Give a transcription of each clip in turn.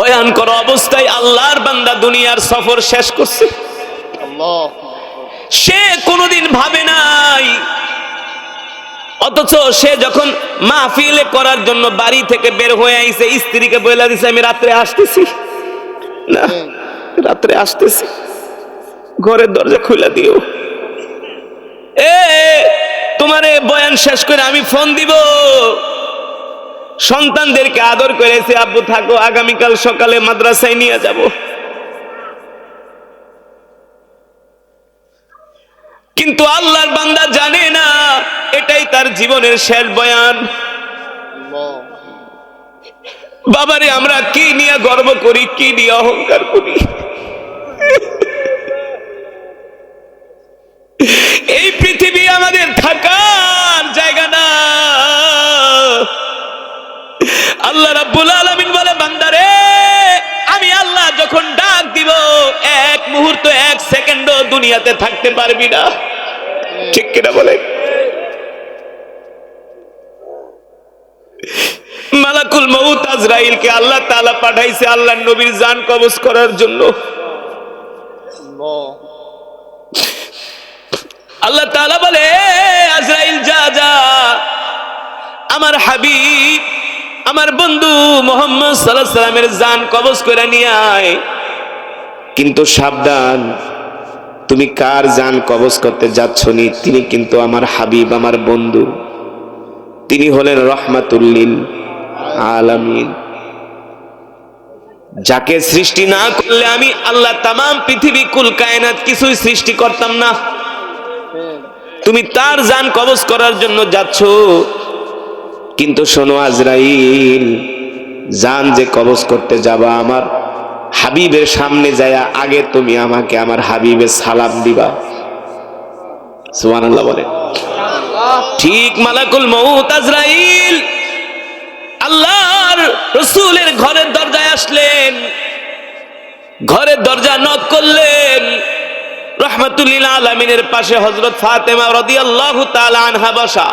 বয়ান করা অবস্থায় আল্লাহর বান্দা দুনিয়ার সফর শেষ করছে। সে কোনোদিন ভাবে নাই, অথচ সে যখন মাহফিলে করার জন্য বাড়ি থেকে বের হয়ে আইছে, স্ত্রীকে বলে দিছে আমি রাত্রে আসতেছি, না রাত্রে আসতেছি, ঘরের দরজা খুলে দিও, তোমারে বয়ান শেষ করে আমি ফোন দিব। সন্তানদেরকে আদর করেছে, আব্বু থাকো, আগামীকাল সকালে মাদ্রাসায় নিয়ে যাব। কিন্তু আল্লাহর বান্দা জানে না এটাই তার জীবনের শেষ বয়ান। বাবারে আমরা কি নিয়ে গর্ব করি, কি নিয়ে অহংকার করি? এই পৃথিবী আমাদের থাকার জায়গা না। আল্লাহ রাব্বুল আলামিন বলে, বান্দারে আমি আল্লাহ যখন ডাক দিব, এক মুহূর্ত এক সেকেন্ডও দুনিয়াতে থাকতে পারবি না। ঠিক কিনা বলে? মালাকুল মউত আজরাইলকে আল্লাহ তাআলা পাঠাইছে আল্লাহর নবীর জান কবজ করার জন্য। আল্লাহ তাআলা বলে, আজরাইল যা যা, আমার হাবিব আমার বন্ধু মুহাম্মদ সাল্লাল্লাহু আলাইহি সাল্লামের জান কবজ করে নিয়ে আয়। কিন্তু সাবধান, তুমি কার জান কবজ করতে যাচ্ছ নি? তিনি কিন্তু আমার হাবিব, আমার বন্ধু, তিনি হলেন রহমাতুল লিল আলামিন। যাকে সৃষ্টি না করলে আমি আল্লাহ তামাম পৃথিবী কুল কায়নাত কিছুই সৃষ্টি করতাম না। তুমি তার জান কবজ করার জন্য যাচ্ছ। কিন্তু শোনো আজরাইল, জান যে কবজ করতে যাবা আমার হাবিবের সামনে যায়া আগে তুমি আমাকে আমার হাবিবের সালাম দিবা। সুবহানাল্লাহ বলে। ঠিক মালাকুল মউত আজরাইল আল্লাহর রাসূলের ঘরের দরজায় আসলেন, ঘরের দরজা নক করলেন। রহমাতুল লিল আলামিনের পাশে হযরত ফাতেমা রাদিয়াল্লাহু তাআলা আনহা বসা।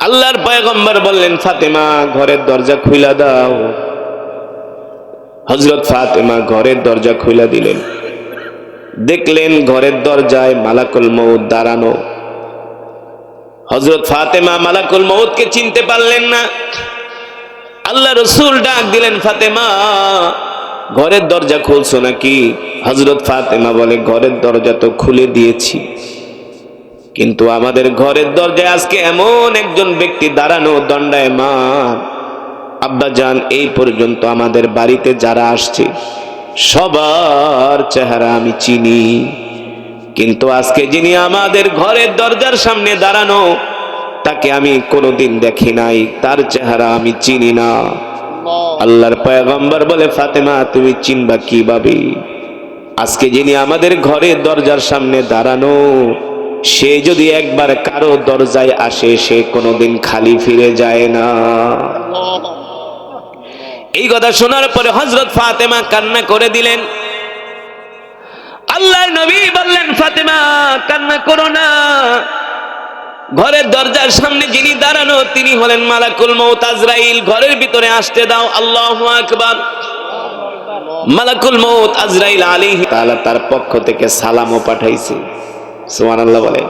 আল্লাহর পয়গম্বর বললেন, ফাতেমা ঘরের দরজা খুলে দাও। হযরত ফাতেমা ঘরের দরজা খুলে দিলেন। দেখলেন ঘরের দরজায় মালাকুল মউত দাঁড়ানো। হযরত ফাতেমা মালাকুল মউতকে চিনতে পারলেন না। আল্লাহ রাসূল ডাক দিলেন, ফাতেমা ঘরের দরজা খুলছো নাকি? হযরত ফাতেমা বলে, ঘরের দরজা তো খুলে দিয়েছি, কিন্তু আমাদের ঘরের দরজায় আজকে এমন একজন ব্যক্তি দাঁড়ানো দণ্ডায়মান। আব্বাজান, এই পর্যন্ত আমাদের বাড়িতে যারা আসছে সবার চেহারা আমি চিনি, কিন্তু আজকে যিনি আমাদের ঘরের দরজার সামনে দাঁড়ানো তাকে আমি কোনোদিন দেখি নাই, তার চেহারা আমি চিনি না। আল্লাহর পয়গম্বর বলে, ফাতেমা তুমি চিনবা কিভাবে? আজকে যিনি আমাদের ঘরের দরজার সামনে দাঁড়ানো, সে যদি একবার কারো দরজায় আসে সে কোনোদিন খালি ফিরে যায় না। এই কথা শোনার পরে হযরত ফাতেমা কান্না করে দিলেন। আল্লাহর নবী বললেন, ফাতেমা কান্না করো না, ঘরের দরজার সামনে যিনি দাঁড়ানো তিনি হলেন মালাকুল মউত আজরাইল, ঘরের ভিতরে আসতে দাও। আল্লাহু আকবার। মালাকুল মউত আজরাইল আলাইহিস সালাম তার পক্ষ থেকে সালামও পাঠাইছে। সুবহানাল্লাহ বলে।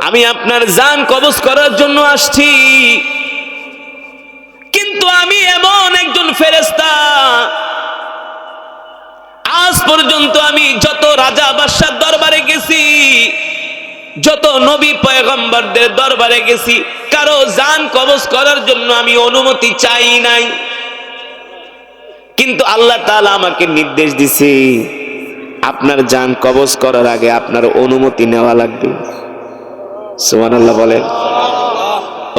আমি আপনার জান কবজ করার জন্য আসছি, কিন্তু আমি এমন একজন ফেরেশতা, আজ পর্যন্ত আমি যত রাজা বাদশার দরবারে গেছি, যত নবী পয়গম্বরদের দরবারে গেছি, কারো জান কবজ করার জন্য আমি অনুমতি চাই নাই। কিন্তু আল্লাহ তাআলা আমাকে নির্দেশ দিছে, আপনার জান কবজ করার আগে আপনার অনুমতি নেওয়া লাগবে। সুবহানাল্লাহ বলেন।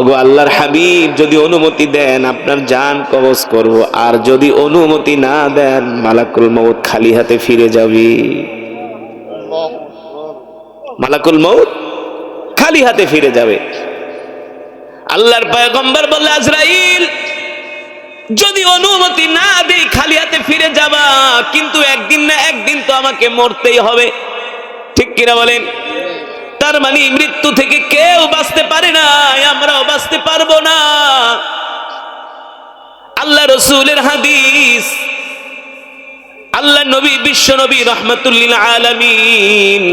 ওগো আল্লাহর হাবিব, যদি অনুমতি দেন আপনার জান কবজ করব, আর যদি অনুমতি না দেন মালাকুল মউত খালি হাতে ফিরে যাবে। মালাকুল মউত খালি হাতে ফিরে যাবে। আল্লাহর পয়গম্বর বলল, আজরাইল যদি অনুমতি না দেই খালি হাতে ফিরে যাবা, কিন্তু একদিন না একদিন তো আমাকে মরতেই হবে। ঠিক কিনা বলেন? তার মানে মৃত্যু থেকে কেউ বাঁচতে পারে না, আমরাও বাঁচতে পারবো না। আল্লাহ রসুলের হাদিস, আল্লাহ নবী বিশ্ব নবী রহমাতুল্লিল আলামিন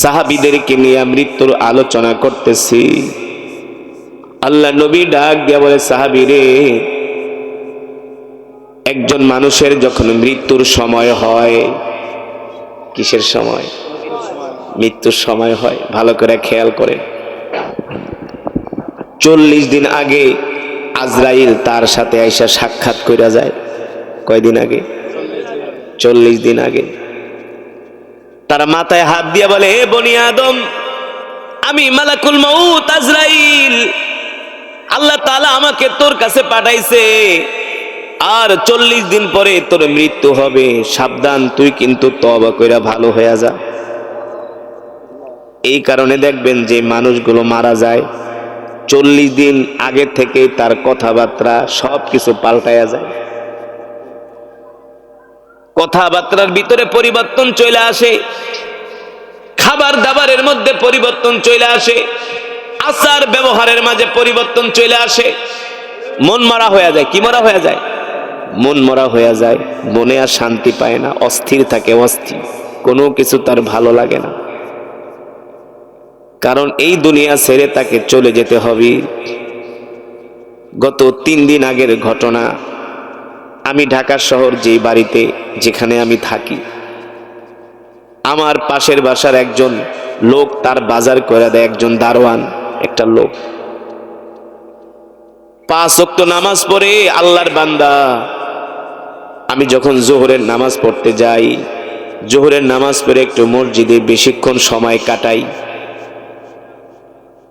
সাহাবীদেরকে নিয়ে মৃত্যুর আলোচনা করতেছি। আল্লাহ নবী ডাক দিয়া বলে, সাহাবীরে, একজন মানুষের যখন মৃত্যুর সময় হয়, কিসের সময়? মৃত্যুর সময় হয়, ভালো করে খেয়াল করে। 40 দিন আগে আজরাইল তার সাথে আইসা সাক্ষাৎ কইরা যায়। কয়দিন আগে? 40 দিন আগে। তারা মাথায় হাত দিয়া বলে, হে বনি আদম, আমি মালাকুল মউত আজরাইল, আল্লাহ তাআলা আমাকে তোর কাছে পাঠাইছে, আর 40 দিন পরে তোর মৃত্যু হবে, সাবধান, তুই কিন্তু তওবা কইরা ভালো হয়ে যা। এই কারণে দেখবেন যে মানুষগুলো মারা যায় 40 দিন আগে থেকে তার কথাবার্তা সবকিছু পাল্টায়া যায়। কথাবার্তার ভিতরে পরিবর্তন চলে আসে, খাবার দাবারের মধ্যে পরিবর্তন চলে আসে, আচার ব্যবহারের মাঝে পরিবর্তন চলে আসে, মন মরা হয়ে যায়। কি মরা হয়ে যায়? মন মরা হয়ে যায়। মনে আর শান্তি পায় না, অস্থির থাকে, অস্থির, কোনো কিছু তার ভালো লাগে না। কারণ এই দুনিয়া ছেড়ে তাকে চলে যেতে হবে। গত 3 দিন আগের ঘটনা, আমি ঢাকা শহর যে বাড়িতে যেখানে আমি থাকি, আমার পাশের বাসার একজন লোক তার বাজার করে দেয়, একজন দারোয়ান, একটা লোক 5 ওয়াক্ত নামাজ পড়ে আল্লাহর বান্দা। আমি যখন জোহরের নামাজ পড়তে যাই, জোহরের নামাজ পড়ে একটু মসজিদে বেশিক্ষণ সময় কাটাই,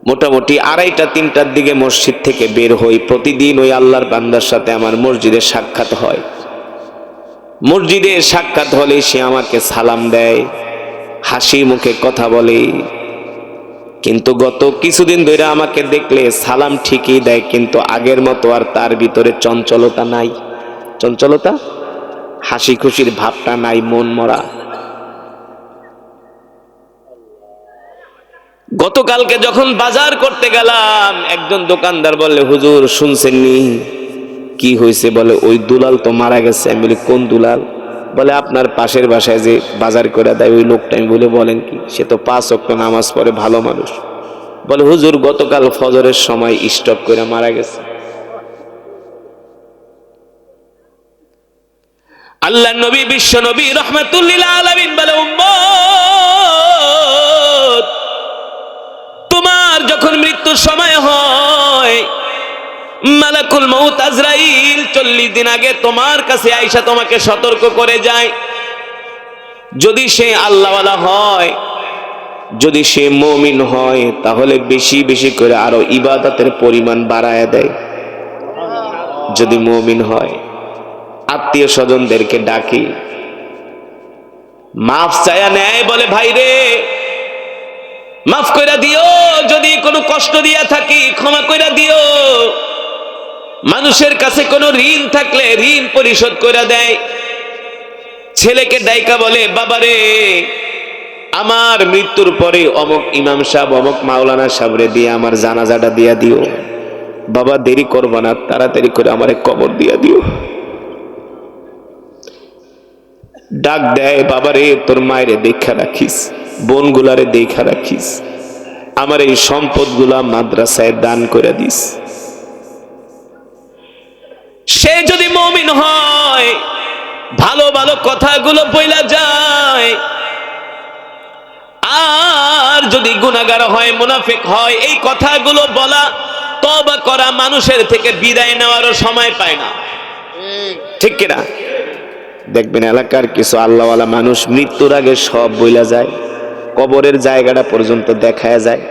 মোটামুটি 2:30-3টার দিকে মসজিদ থেকে বের হই। প্রতিদিন ওই আল্লাহর বান্দার সাথে আমার মসজিদে সাক্ষাৎ হয়। মসজিদে সাক্ষাৎ হলে সে আমাকে সালাম দেয়, হাসি মুখে কথা বলে। কিন্তু গত কিছুদিন ধরে আমাকে দেখলে সালাম ঠিকই দেয়, কিন্তু আগের মতো আর তার ভিতরে চঞ্চলতা নাই। চঞ্চলতা, হাসি খুশির ভাবটা নাই, মন মরা। গতকালকে যখন বাজার করতে গেলাম, একজন দোকানদার বললে, হুজুর শুনছেননি? কি হয়েছে? বলে, ওই দুলাল তো মারা গেছে। আমি বলি, কোন দুলাল? বলে, আপনার পাশের বাসায় যে বাজার করে দেয় ওই লোকটা। আমি বলে, বলেন কি? সে তো 5 ওয়াক্ত নামাজ পড়ে, ভালো মানুষ। বলে, হুজুর গতকাল ফজরের সময় স্ট্রোক করে মারা গেছে। আল্লাহ নবী বিশ্ব নবী রাহমাতুল্লিল আলামিন বলে, উম্মত, তোমার যখন মৃত্যুর সময় হয়, মালাকুল মউত আজরাইল 40 দিন আগে তোমার কাছে আয়েশা তোমাকে সতর্ক করে যায়। যদি সে আল্লাহওয়ালা হয়, যদি সে মুমিন হয়, তাহলে বেশি বেশি করে আরো ইবাদতের পরিমাণ বাড়ায় দেয়। যদি মুমিন হয়, আত্মীয় স্বজনদেরকে ডাকি, মাফ চায়া নেয়, বলে, ভাই রে, মাফ কইরা দিও, যদি কোনো কষ্ট দিয়া থাকি ক্ষমা কইরা দিও। মানুষের কাছে কোনো ঋণ থাকলে ঋণ পরিশোধ কইরা দেয়। ছেলেকে ডাইকা বলে, বাবারে, আমার মৃত্যুর পরে অমুক ইমাম সাহেব, অমুক মাওলানা সাহেবরে দিয়ে আমার জানাজাটা দিয়া দিও। বাবা, দেরি করবা না, তাড়াতাড়ি করে আমারে কবর দিয়া দিও। ডাক দেয়, বাবারে, তোর মায়েরে দেখা রাখিস, বোনগুলারে দেখা রাখিস, আমার এই সম্পদগুলা মাদ্রাসায় দান করে দিস। সে যদি মুমিন হয়, ভালো ভালো কথাগুলো বইলা যায়। আর যদি গুনাহগার হয়, মুনাফিক হয়, এই কথাগুলো বলা, তওবা করা, মানুষের থেকে বিদায় নেওয়ারও সময় পায় না। ঠিক কিনা? দেখবেন এলাকার কিছু আল্লাহওয়ালা মানুষ মৃত্যুর আগে সব বইলা যায়, কবরের জায়গাটা পর্যন্ত দেখায় যায়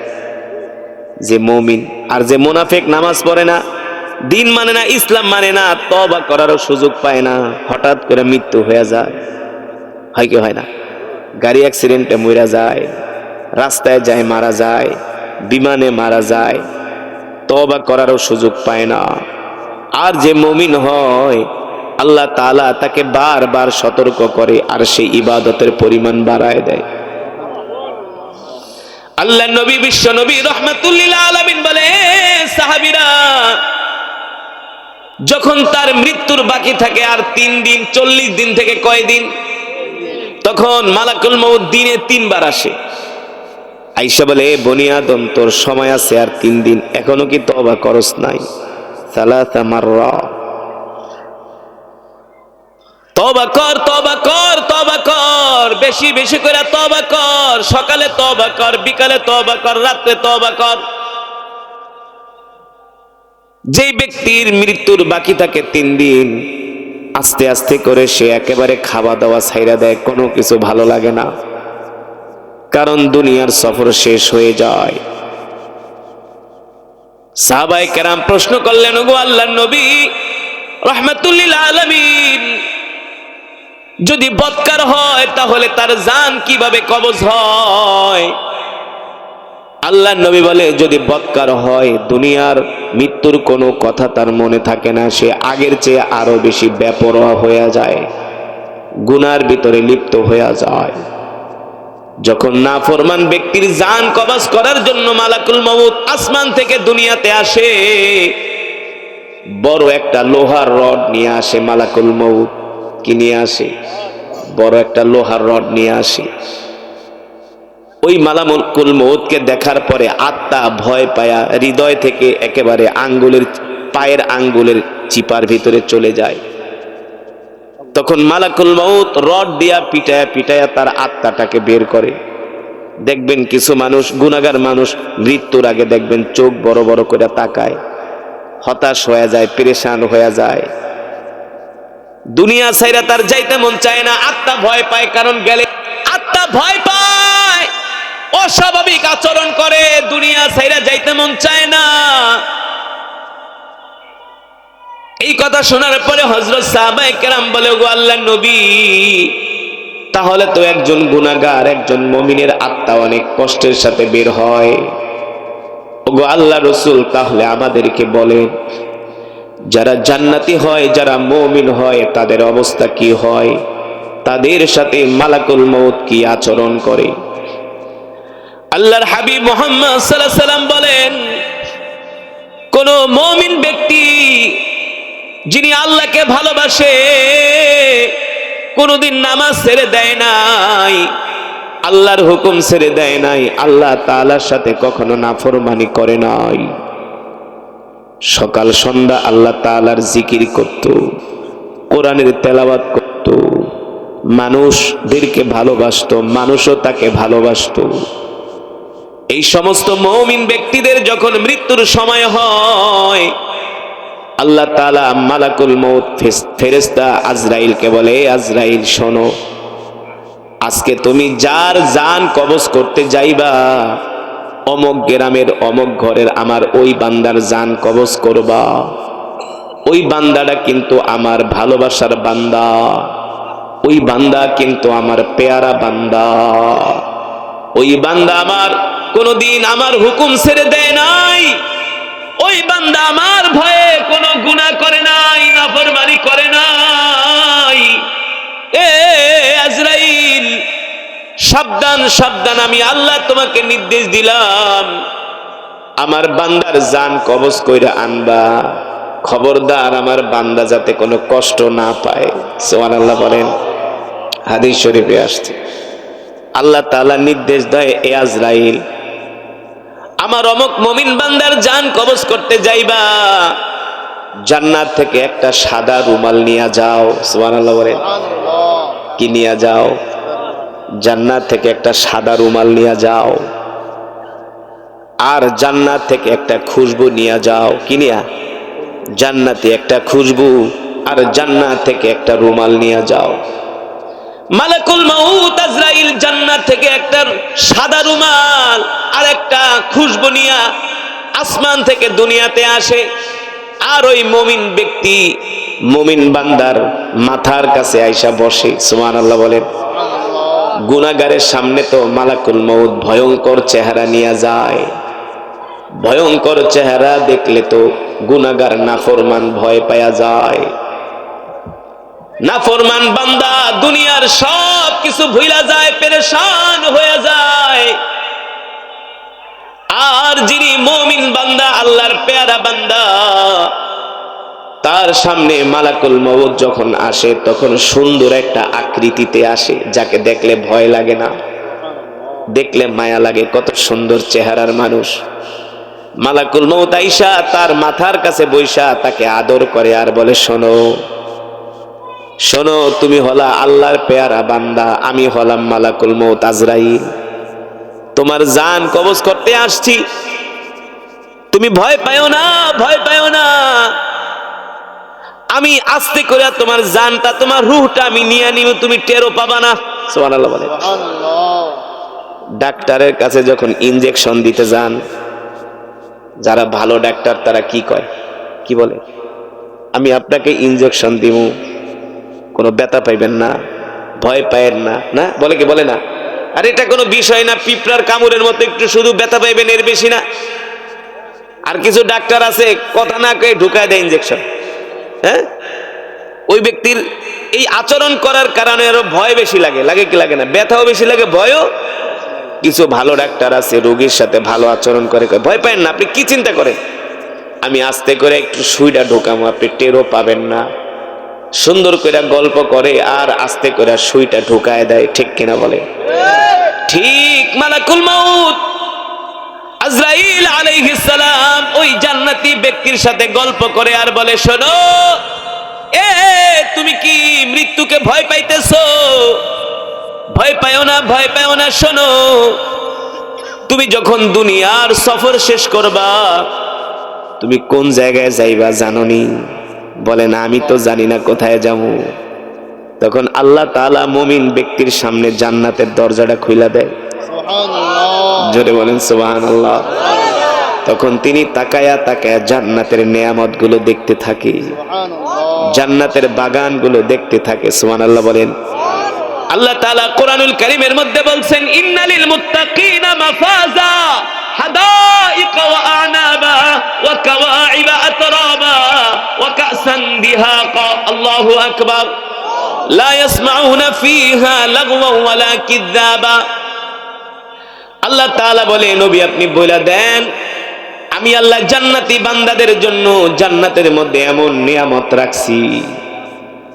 যে মুমিন। আর যে মুনাফিক, নামাজ পড়ে না, দিন মানে না, ইসলাম মানে না, তওবা করারও সুযোগ পায় না, হঠাৎ করে মৃত্যু হয়ে যায়। হয় কি হয় না? গাড়ি অ্যাক্সিডেন্টে মরে যায়, রাস্তায় যায় মারা যায়, বিমানে মারা যায়, তওবা করারও সুযোগ পায় না। আর যে মুমিন হয়, আল্লাহ তাআলা তাকে বারবার সতর্ক করে, আর সেই ইবাদতের পরিমাণ বাড়ায় দেয়। আল্লাহ নবী বিশ্ব নবী রাহমাতুল্লিল আলামিন বলে, সাহাবীরা, যখন তার মৃত্যুর বাকি থাকে আর 3 দিন, 40 দিন থেকে কয় দিন, তখন মালাকুল মউত দিনে 3 বার আসে। আয়েশা বলে, এ বনি আদম, তোর সময় আছে আর 3 দিন, এখনো কি তওবা করস নাই? সালাসা মাররা, তওবা কর, তওবা কর, তওবা কর, বেশি বেশি করে তওবা কর, সকালে তওবা কর, বিকালে তওবা কর, রাতে তওবা কর। যেই ব্যক্তির মৃত্যুর বাকি থাকে 3 দিন, আস্তে আস্তে করে সে একেবারে খাওয়া দাওয়া ছাইরা দেয়, কোনো কিছু ভালো লাগে না, কারণ দুনিয়ার সফর শেষ হয়ে যায়। সাহাবায়ে কেরাম প্রশ্ন করলেন, ওগো আল্লাহর নবী রাহমাতুল লিল আলামিন, যদি বদকার হয় তাহলে তার জান কিভাবে কবজ হয়? আল্লাহর নবী বলে, যদি বদকার হয়, দুনিয়ার মৃত্যুর কোনো কথা তার মনে থাকে না, সে আগের চেয়ে আরো বেশি বেপরোয়া হয়ে যায়, গুনার ভিতরে লিপ্ত হয়ে যায়। যখন নাফরমান ব্যক্তির জান কবজ করার জন্য মালাকুল মউত আসমান থেকে দুনিয়াতে আসে, বড় একটা লোহার রড নিয়ে আসে মালাকুল মউত। কি নিয়ে আসে? বড় একটা লোহার রড নিয়ে আসে। ওই মালাকুল মউতকে দেখার পরে আত্মা ভয় পায়া হৃদয় থেকে একেবারে পায়ের আঙ্গুলের চিপার ভিতরে চলে যায়। তখন মালাকুল মউত রড দিয়া পিটায়া পিটায়া তার আত্মাটাকে বের করে। দেখবেন কিছু মানুষ, গুনাহগার মানুষ, মৃত্যুর আগে দেখবেন চোখ বড় বড় করে তাকায়, হতাশ হয়ে যায়, পেরেশান হয়ে যায়, দুনিয়া ছাইরা তার যাইতে মন চায় না, আত্মা ভয় পায়, কারণ গেলে আত্মা ভয় পায়, অস্বাভাবিক আচরণ করে, দুনিয়া ছাইরা যাইতে মন চায় না। এই কথা শোনার পরে হযরত সাহাবায়ে কেরাম বলে, ওগো আল্লাহর নবী, তাহলে তো একজন গুনাহগার, একজন মুমিনের আত্মা অনেক কষ্টের সাথে বের হয়। ওগো আল্লাহর রাসূল, তাহলে আমাদেরকে বলেন, যারা জান্নাতি হয়, যারা মুমিন হয়, তাদের অবস্থা কি হয়? তাদের সাথে মালাকুল মউত কি আচরণ করে? আল্লাহর হাবিব মুহাম্মদ সাল্লাল্লাহু আলাইহি সাল্লাম বলেন, কোন মুমিন ব্যক্তি যিনি আল্লাহকে ভালোবাসে, কোনদিন নামাজ ছেড়ে দেয় নাই, আল্লাহর হুকুম ছেড়ে দেয় নাই, আল্লাহ তাআলার সাথে কখনো নাফরমানি করে নাই, সকাল সন্ধ্যা আল্লাহ তাআলার জিকির করত, কোরআনের তেলাওয়াত করত, মানুষদেরকে ভালোবাসতো, মানুষও তাকে ভালোবাসতো। এই সমস্ত মুমিন ব্যক্তিদের যখন মৃত্যুর সময় হয়, আল্লাহ তাআলা মালাকুল মউত ফেরেশতা আজরাইলকে বলে, আজরাইল শোনো, আজকে তুমি যার জান কবজ করতে যাইবা, অমুক গ্রামের অমুক ঘরের আমার ওই বান্দার জান কবজ করবা। ওই বান্দাটা কিন্তু আমার ভালোবাসার বান্দা, ওই বান্দা কিন্তু আমার পেয়ারা বান্দা, ওই বান্দা আমার কোনদিন আমার হুকুম ছেড়ে দেয় নাই, ওই বান্দা আমার ভয়ে কোনো গুনাহ করে নাই, নাফরমানি করে নাই। এ আজরাইল, সাবধান সাবধান, আমি আল্লাহ তোমাকে নির্দেশ দিলাম, আমার বান্দার জান কবজ কইরা আনবা, খবরদার আমার বান্দা যাতে কোনো কষ্ট না পায়। সুবহানাল্লাহ বলেন। হাদিস শরীফে আসছে, আল্লাহ তাআলা নির্দেশ দেয়, এ আজরাইল, আমার অমুক মুমিন বান্দার জান কবজ করতে যাইবা, জান্নাত থেকে একটা সাদা রুমাল নিয়ে যাও। সুবহানাল্লাহ বলেন। কি নিয়ে যাও? জান্নাত থেকে একটা সাদা রুমাল নিয়ে যাও, আর জান্নাত থেকে একটা খুশবু নিয়ে যাও। কি নিয়া? জান্নাতে একটা খুশবু, আর জান্নাত থেকে একটা রুমাল নিয়ে যাও। মালাকুল মউত আজরাইল জান্নাত থেকে একটা সাদা রুমাল আর একটা খুশবু নিয়ে আসমান থেকে দুনিয়াতে আসে, আর ওই মুমিন ব্যক্তি, মুমিন বান্দার মাথার কাছে আইসা বসে। সুবহানাল্লাহ বলেন। গুনাহগারের সামনে তো মালাকুল মউত ভয়ঙ্কর চেহারা নিয়ে যায়, ভয়ঙ্কর চেহারা দেখলে তো গুনাহগার নাফরমান ভয় পায়া যায়। নাফরমান বান্দা দুনিয়ার সব কিছু ভুলা যায়, পেরেশান হয়ে যায়, আর যিনি মুমিন বান্দা, আল্লাহর পেয়ারা বান্দা, তার সামনে মালাকুল মউত যখন আসে তখন সুন্দর একটা আকৃতিতে আসে, যাকে দেখলে ভয় লাগে না, দেখলে মায়া লাগে, কত সুন্দর চেহারার মানুষ। মালাকুল মউত আইসা তার মাথার কাছে বৈশা তাকে আদর করে আর বলে, শোনো শোনো, তুমি হলা আল্লাহর পেয়ারা বান্দা, আমি হলাম মালাকুল মউত আজরাইল, তোমার জান কবজ করতে আসছি, তুমি ভয় পাও না, ভয় পাও না, আমি আস্তে করে তোমার জানটা, তোমার রূহটা আমি নিয়ে নিব, তুমি টেরও পাবা না। সুবহানাল্লাহ বলে। ডাক্তারের কাছে যখন ইনজেকশন দিতে যান, যারা ভালো ডাক্তার তারা কি কয়, কি বলে, আমি আপনাকে ইনজেকশন দিব, কোনো ব্যথা পাইবেন না, ভয় পায়েন না, না বলে কি বলে না? আর এটা কোনো বিষয় না, পিঁপড়ার কামড়ের মতো একটু শুধু ব্যথা পাইবেন, এর বেশি না। আর কিছু ডাক্তার আছে কথা না কয়ে ঢুকায় দেয় ইনজেকশন। হ্যাঁ, ওই ব্যক্তির এই আচরণ করার কারণে আরো ভয় বেশি লাগে, লাগে কি লাগে না? ব্যথাও বেশি লাগে, ভয়ও। কিছু ভালো ডাক্তার আছে রোগীর সাথে ভালো আচরণ করে, ভয় পায় না, আপনি কি চিন্তা করেন, আমি আস্তে করে একটু সুইটা ঢোকামো, আপনি টেরও পাবেন না। সুন্দর করে গল্প করে আর আস্তে করে সুইটা ঢুকায় দেয়, ঠিক কিনা বলে? ঠিক মালাকুল মউত আজরাইল আলাইহিস সালাম ওই জান্নাতি ব্যক্তির সাথে গল্প করে আর বলে, শোনো, এ তুমি কি মৃত্যুকে ভয় পাইতেছো? ভয় পাও না, ভয় পাও না, শোনো, তুমি যখন দুনিয়ার সফর শেষ করবা, তুমি কোন জায়গায় যাইবা জানোনি? বলে না, আমি তো জানি না কোথায় যাবো। তখন আল্লাহ তাআলা মুমিন ব্যক্তির সামনে জান্নাতের দরজাটা খুলে দেয়। জোরে বলেন সুবহানাল্লাহ। তখন তিনি তাকায়া তাকায়া জান্নাতের নেয়ামত গুলো দেখতে থাকে, জান্নাতের বাগান গুলো দেখতে থাকে। সুবহানাল্লাহ বলেন। আল্লাহ তাআলা কোরআনুল কারীমের মধ্যে বলছেন, ইন্নালিল মুত্তাকিনা মাফাজা হাদাইকা ওয়া আনাবা ওয়া কাওয়াইবা আতরাবা ওয়া কাসান দিহাকা। আল্লাহু আকবার। লা ইয়াসমাউনা ফিহা লাগওয়া ওয়ালা কিযাবা। আল্লাহ তাআলা বলে, নবী আপনি বলে দেন, আমি আল্লাহ জান্নাতি বান্দাদের জন্য জান্নাতের মধ্যে এমন নিয়ামত রাখছি,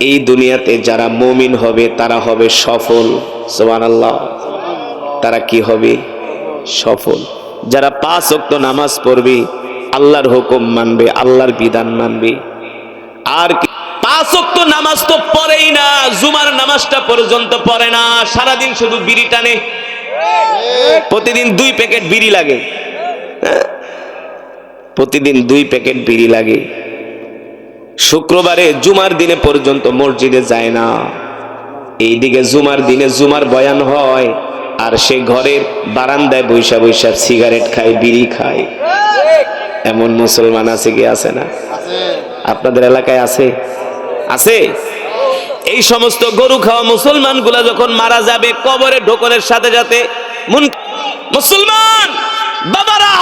এই দুনিয়াতে যারা মুমিন হবে তারা হবে সফল। সুবহানাল্লাহ। তারা কি হবে? সফল। যারা 5 ওয়াক্ত নামাজ পড়বে, আল্লাহর হুকুম মানবে, আল্লাহর বিধান মানবে। আর 5 ওয়াক্ত নামাজ তো পড়েই না, জুমার নামাজটা পর্যন্ত পড়ে না, সারাদিন শুধু বিড়ি টানে, প্রতিদিন 2 প্যাকেট বিড়ি লাগে, প্রতিদিন 2 প্যাকেট বিড়ি লাগে। শুক্রবারে জুমার দিনে পর্যন্ত মসজিদে যায় না, এইদিকে জুমার দিনে জুমার বয়ান হয় আর সে ঘরের বারান্দায় বৈশা বৈশা সিগারেট খায়, বিড়ি খায়। এমন মুসলমান আছে কি আছে না? আপনাদের এলাকায় আছে? আছে। এই সমস্ত গরু খাওয়া মুসলমান গুলা যখন মারা যাবে, কবরে ঢোকনের সাথে সাথে মুসলমান বাবারা,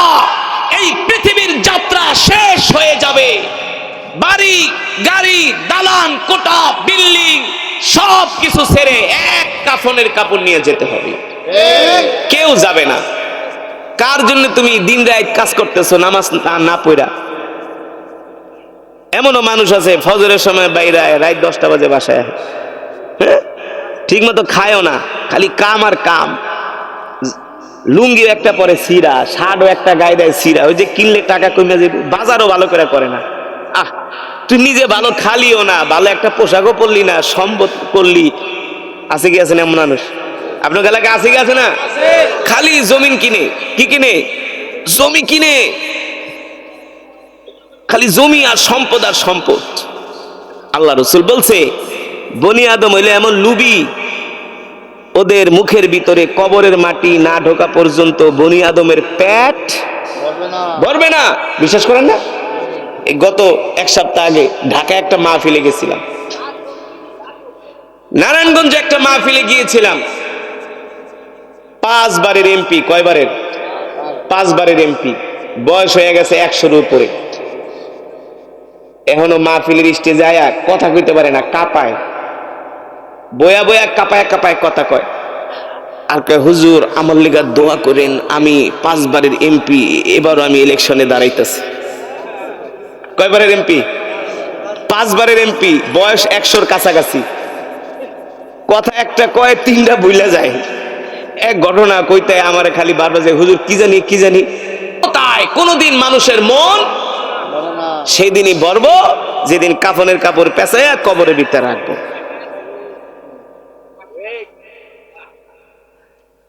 এই পৃথিবীর যাত্রা শেষ হয়ে যাবে। বাড়ি গাড়ি দালান কোঠা বিল্ডিং সব কিছু ছেড়ে এক কাফনের কাপড় নিয়ে যেতে হবে, কেউ যাবে না। কার জন্য তুমি দিন রাত কাজ করতেছো নামাজ না পড়া? এমনও মানুষ আছে ফজরের সময় বাইরে রাত 10টা বাজে বাসায়, হ্যাঁ, ঠিক মতো খায়ও না, খালি কাম আর কাম। লুঙ্গিও একটা পরে সিরা, শার্টও একটা গায়ে দেয় সিরা, ওই যে কিনলে টাকা কমে যাবে, বাজারও ভালো করে করে না। আহ, তুই নিজে ভালো খালিও না, ভালো একটা পোশাকও পরলি না, সম্পদ করলি। আছে কি আছে না এমন মানুষ? আপনার এলাকায় আছে কি আছে না? খালি জমিন কিনে, কি কিনে? জমি কিনে, খালি জমি আর সম্পদ আর সম্পদ। আল্লাহ রাসূল বলছে, বনি আদম হইলে এমন লুবি, ওদের মুখের ভিতরে কবরের মাটি না ঢোকা পর্যন্ত বনি আদমের পেট ভরবে না। বিশ্বাস করেন না? গত 1 সপ্তাহ আগে ঢাকায় একটা মাহফিলে গেছিলাম, নারায়ণগঞ্জে একটা মাহফিলে গিয়েছিলাম। 5 বারের এমপি, কয়বারের? 5 বারের এমপি, বয়স হয়ে গেছে 100-এর উপরে। এখনো মাহফিলের স্টেজে আয়া কথা কইতে পারে না, কাঁপায়, বয়া বয়া কাঁপায় কাঁপায় কথা কয়। আর কয়, হুজুর আমার লিগা দোয়া করেন, আমি 5 বারের এমপি, এবারও আমি ইলেকশনে দাঁড়াইতেছি। কয়বারের এমপি? 5 বারের এমপি, বয়স 100-র কাছাকাছি, কথা একটা কয় 3টা ভুলে যায়। এক ঘটনা কইতে আমারে খালি বারবার যে হুজুর কি জানি কি জানি, তাই কোনদিন মানুষের মন সেই দিনই বর্ব যেদিন কাফনের কাপড় পেঁচাইয়া কবরের ভিতরে রাখবো,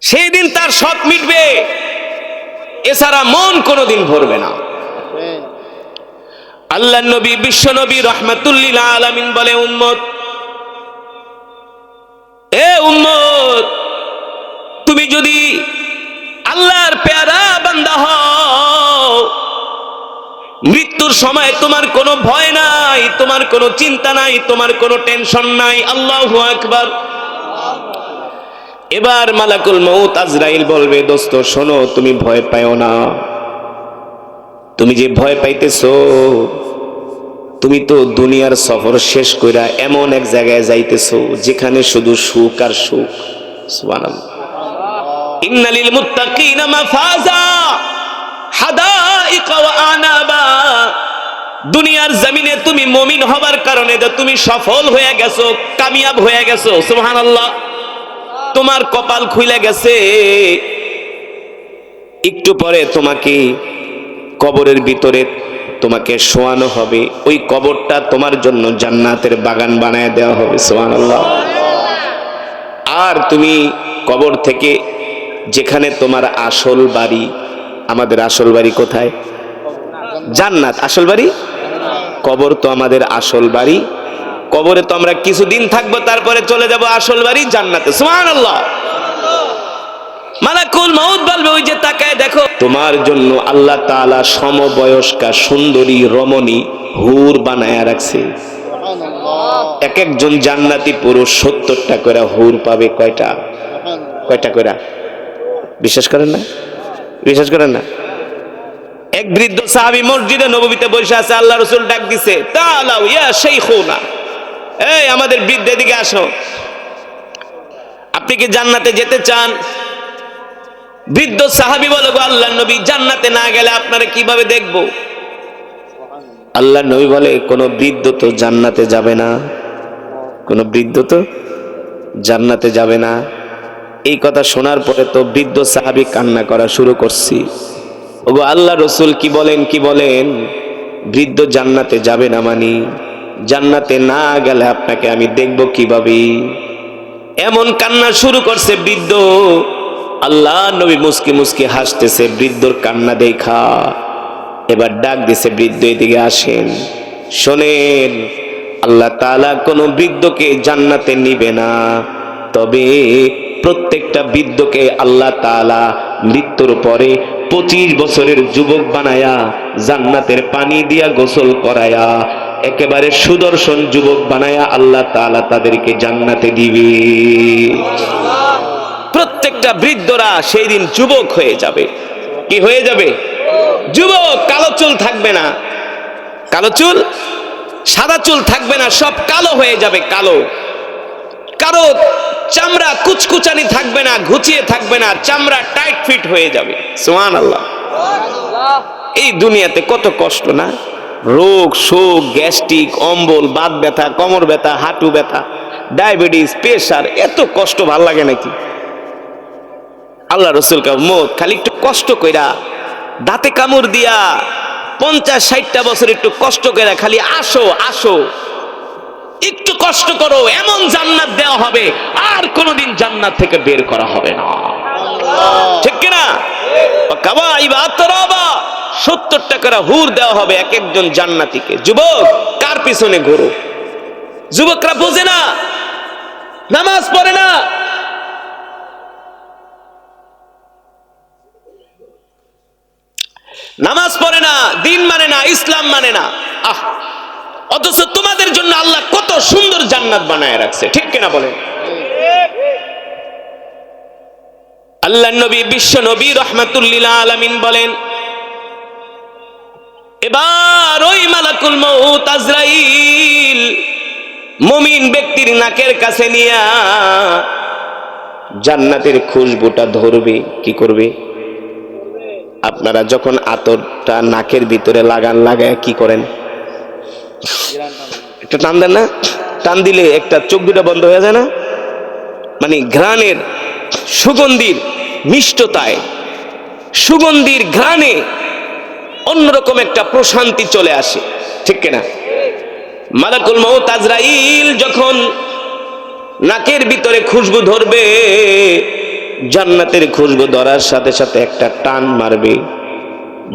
সেই দিন তার সব মিটবে, এছাড়া মন কোনদিন ভরবে না। আল্লাহ নবী বিশ্ব নবী রাহমাতুল লিল আলামিন বলে, উম্মত, এ উম্মত, তুমি যদি আল্লাহর পেয়ারা বান্দা হও, মৃত্যুর সময় তোমার কোনো ভয় নাই, তোমার কোনো চিন্তা নাই, তোমার কোনো টেনশন নাই। আল্লাহু আকবার। এবার মালাকুল মউত আজরাইল বলবে, দোস্ত শোনো, তুমি ভয় পাও না। তুমি যে ভয় পাইতেছো, তুমি তো দুনিয়ার সফর শেষ কইরা এমন এক জায়গায় যাইতেছো যেখানে শুধু সুখ আর সুখ। সুবহানাল্লাহ। ইন্নালিল মুত্তাকিনা মাফাজা হাদাইকা ওয়া আনাবা। দুনিয়ার জমিনে তুমি মুমিন হবার কারণে তুমি সফল হয়ে গেছো, কামিয়াব হয়ে গেছো। সুবহানাল্লাহ। তোমার কপাল খুলে গেছে। একটু পরে তোমাকে কবরের ভিতরে তোমাকে শোয়ানো হবে, ওই কবরটা তোমার জন্য জান্নাতের বাগান বানায় দেওয়া হবে। সুবহানাল্লাহ। আর তুমি কবর থেকে যেখানে তোমার আসল বাড়ি, আমাদের আসল বাড়ি কোথায়? জান্নাত। আসল বাড়ি কবর তো আমাদের আসল বাড়ি। কবরে তো আমরা কিছুদিন থাকবো, তারপরে চলে যাব আসল বাড়ি জান্নাতে। সুবহানাল্লাহ। মালাকুল মউত বলবে, ওই যে তাকায় দেখো, তোমার জন্য আল্লাহ তাআলা সমবয়স্কা সুন্দরী রমণী হুর বানায়া রাখছে। এক একজন জান্নাতি পুরুষ 70টা করে হুর পাবে। কয়টা? কয়টা করে? বিশ্বাস করেন না? বিশ্বাস করেন না? এক বৃদ্ধ সাহাবী মসজিদে নববীতে বসে আছে, আল্লাহ রাসূল ডাক দিছে, তাআলাউ ইয়া শাইখুনা, এই আমাদের বৃদ্ধ, এদিকে আসো, আপনি কি জান্নাতে যেতে চান? বৃদ্ধ সাহাবী বলে, গো আল্লাহর নবী, জান্নাতে না গেলে আপনারা কিভাবে দেখব? আল্লাহর নবী বলে, কোন বৃদ্ধ তো জান্নাতে যাবে না, কোন বৃদ্ধ তো জান্নাতে যাবে না। এই কথা শোনার পরে তো বৃদ্ধ সাহাবী কান্না করা শুরু করছি। ওগো আল্লাহ রাসূল, কি বলেন কি বলেন? বৃদ্ধ জান্নাতে যাবে না মানে? জান্নাতে না গেলে আপনাকে আমি দেখব কিভাবে? এমন কান্না শুরু করছে বৃদ্ধ। আল্লাহ নবী মুস্কি মুস্কি হাসতেছে বৃদ্ধর কান্না দেখা। এবার ডাক দিছে, বৃদ্ধ এদিকে আসেন, শোনেন, আল্লাহ তাআলা কোন বৃদ্ধকে জান্নাতে নিবে না, তবে প্রত্যেকটা বৃদ্ধকে আল্লাহ তাআলা মৃত্যুর পরে 25 বছরের যুবক বানায়া জান্নাতের পানি দিয়া গোসল করায়া একেবারে সুদর্শন যুবক বানায়া আল্লাহ তাআলা তাদেরকে জান্নাতে দিবে। প্রত্যেকটা বৃদ্ধরা সেই দিন যুবক হয়ে যাবে। কি হয়ে যাবে? যুবক। কালো চুল থাকবে না, কালো চুল, সাদা চুল থাকবে না, সব কালো হয়ে যাবে। কালো, কারো চামড়া কুচকুচানি থাকবে না, ঘুচিয়ে থাকবে না, চামড়া টাইট ফিট হয়ে যাবে। সুবহানাল্লাহ। এই দুনিয়াতে কত কষ্ট না, রোগ শোক, গ্যাস্ট্রিক, অম্বল, বাত ব্যথা, কোমর ব্যথা, হাঁটু ব্যথা, ডায়াবেটিস, প্রেসার, এত কষ্ট ভাল লাগে নাকি? আল্লাহ রাসূল কা মত খালি একটু কষ্ট কইরা, দাঁতে কামড় দিয়া 50-60টা বছর একটু কষ্ট কইরা খালি আসো আসো, একটু কষ্ট করো, এমন জান্নাত দেওয়া হবে আর কোনদিন জান্নাত থেকে বের করা হবে না। ঠিক কিনা? 70 টাকা হুর দেওয়া হবে এক একজন জান্নাতীকে। যুবক, কার পিছনে ঘোরো? যুবকরা বোঝে না, নামাজ পড়ে না, নামাজ পড়ে না, দিন মানে না, ইসলাম মানে না। আহ, অথচ তোমাদের জন্য আল্লাহ কত সুন্দর জান্নাত বানায় রাখছে। ঠিক কিনা বলেন? আল্লাহ নবী বিশ্ব নবী রাহমাতুল লিল আলামিন বলেন, এবার ওই মালাকুল মউত আজরাইল মুমিন ব্যক্তির নাকের কাছে নিয়ে জান্নাতের খুশবুটা ধরবে। কি করবে? আপনারা যখন আতরটা নাকের ভিতরে লাগায় কি করেন? একটা টান দেন না, টান দিলে একটা চোখ দুটা বন্ধ হয়ে যায় না, মানে ঘ্রাণের সুগন্ধির মিষ্টতায়, সুগন্ধির ঘ্রাণে অন্যরকম একটা প্রশান্তি চলে আসে, ঠিক কিনা? মালাকুল মউত আজরাইল যখন নাকের ভিতরে খুশবু ধরবে, জান্নাতের খুশবু ধরার সাথে সাথে একটা টান মারবে,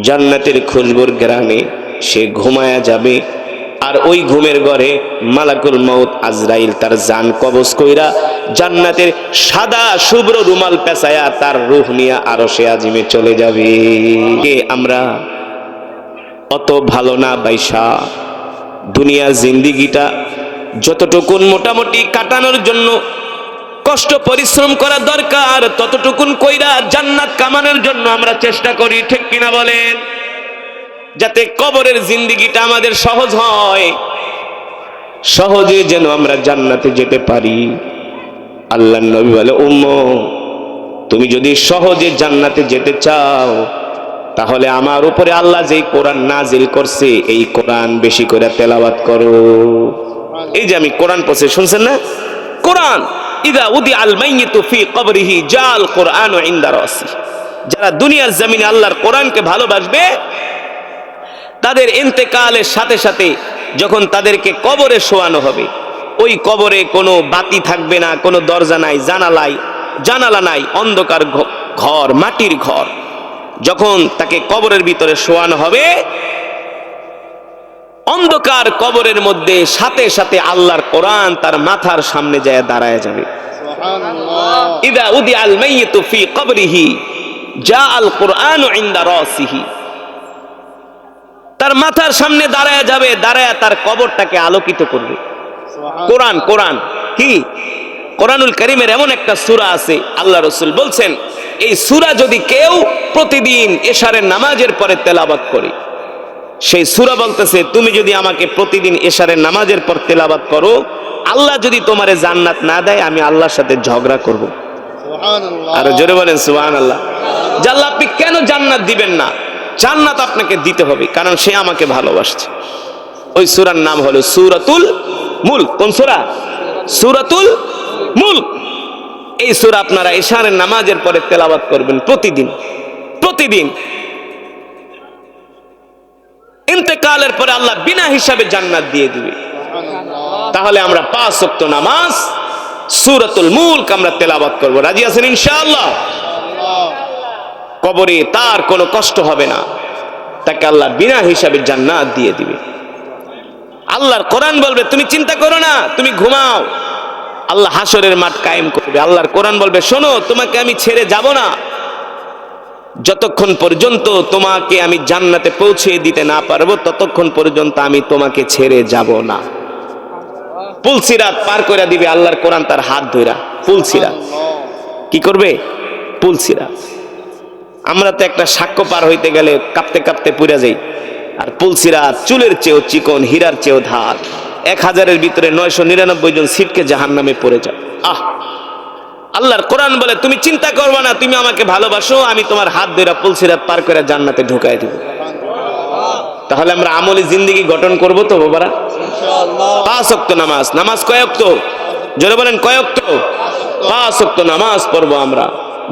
জান্নাতের খুশবুর ঘ্রাণে সে ঘুমায়া যাবে। আর ওই ঘুমের ঘরে মালাকুল মউত আজরাইল তার জান কবজ কইরা জান্নাতের সাদা শুভ্র রুমাল পেঁচায়া তার রূহ নিয়ে আরশে আজিমে চলে যাবে। আমরা অত ভালো না বাইসা দুনিয়ার জিন্দিগিটা যতটুকুন মোটামুটি কাটানোর জন্য কষ্ট পরিশ্রম করা দরকার, ততটুকুন কইরা জান্নাত কামানোর জন্য আমরা চেষ্টা করি, ঠিক কিনা বলেন? যাতে কবরের জিন্দিগিটা আমাদের সহজ হয়, সহজে যেন আমরা জান্নাতে যেতে পারি। আল্লাহর নবী বলে, উম্মত তুমি যদি সহজে জান্নাতে যেতে চাও তাহলে আমার উপরে আল্লাহ যেই কোরআন নাজিল করছে এই কোরআন বেশি করে তেলাওয়াত করো। এই যে আমি কোরআন পড়ছি, শুনছেন না? কোরআন, ইদা উদি আল মাইয়িতু ফি কবরিহি জাল কোরআন ইনদা রাসি। যারা দুনিয়ার জমিনে আল্লাহর কোরআনকে ভালোবাসবে তাদের ইন্তেকালের সাথে সাথে যখন তাদেরকে কবরে শোয়ানো হবে, ওই কবরে কোনো বাতি থাকবে না, কোনো দরজা নাই, জানালা নাই, অন্ধকার ঘর, মাটির ঘর। যখন তাকে কবরের ভিতরে শোয়ানো হবে, অন্ধকার কবরের মধ্যে সাথে সাথে আল্লাহর কোরআন তার মাথার সামনে যায় দাঁড়ায় যাবে। সুবহানাল্লাহ। ইদা উদি আল মাইয়িতু ফি কবরিহি জা আল কোরআন ইনদা রাসিহি। তার মাথার সামনে দাঁড়ায় যাবে, দাঁড়ায় তার কবরটাকে আলোকিত করবে। কোরআন, কোরআন কি? কোরআনুল কারীমের এমন একটা সূরা আছে, আল্লাহ রাসূল বলছেন এই সূরা যদি কেউ প্রতিদিন এশারের নামাজের পরে তেলাওয়াত করে, সেই সূরা বলতেছে তুমি যদি আমাকে প্রতিদিন এশারের নামাজের পর তেলাওয়াত করো, আল্লাহ যদি তোমারে জান্নাত না দেয় আমি আল্লাহর সাথে ঝগড়া করব। সুবহানাল্লাহ। আর জোরে বলেন সুবহানাল্লাহ। আল্লাহ আপনি কেন জান্নাত দিবেন না? জান্নাত আপনাকে দিতে হবে, কারণ সে আমাকে ভালোবাসছে। ওই সূরার নাম হলো সূরাতুল মুলক। কোন সূরা? সূরাতুল মুলক। এই সূরা আপনারা ইশারের নামাজের পরে তেলাওয়াত করবেন প্রতিদিন, প্রতিদিন। ইন্তেকালের পরে আল্লাহ বিনা হিসাবে জান্নাত দিয়ে দিবে। তাহলে আমরা 5 ওয়াক্ত নামাজ সূরাতুল মুলক আমরা তেলাওয়াত করব। রাজি আছেন ইনশাআল্লাহ? কবরে তার কোনো কষ্ট হবে না, তাকে আল্লাহ বিনা হিসাবে জান্নাত দিয়ে দিবে। আল্লাহর কোরআন বলবে তুমি চিন্তা করো না, তুমি ঘুমাও, আল্লাহ হাসরের মাঠ কায়েম করবে। আল্লাহর কোরআন বলবে শোনো, তোমাকে আমি ছেড়ে যাব না, যতক্ষণ পর্যন্ত তোমাকে আমি জান্নাতে পৌঁছে দিতে না পারবো ততক্ষণ পর্যন্ত আমি তোমাকে ছেড়ে যাব না। পুলসিরাত পার করে দিবে আল্লাহর কোরআন তার হাত ধইরা। পুলসিরাত কি করবে? পুলসিরাত। আমরা তো একটা সাক্ষ্য পার হইতে গেলে কাঁপতে কাঁপতে পুড়ে যাই, আর পুলসিরাত চুলের চেয়েও চিকন, হীরার চেয়েও ধার। 1000-এর ভিতরে 999 জন সিটকে জাহান্নামে পড়ে যায়। আল্লাহর কোরআন বলে তুমি চিন্তা করবে না, তুমি আমাকে ভালোবাসো, আমি তোমার হাত ধরে পুলসিরাত পার করে জান্নাতে ঢুকাই দিব। তাহলে আমরা আমলি জিন্দেগি গঠন করব তো বাবারা? ইনশাআল্লাহ। 5 ওয়াক্ত নামাজ। নামাজ কয় ওয়াক্ত? জোরে বলেন কয় ওয়াক্ত? 5 ওয়াক্ত নামাজ পড়বো আমরা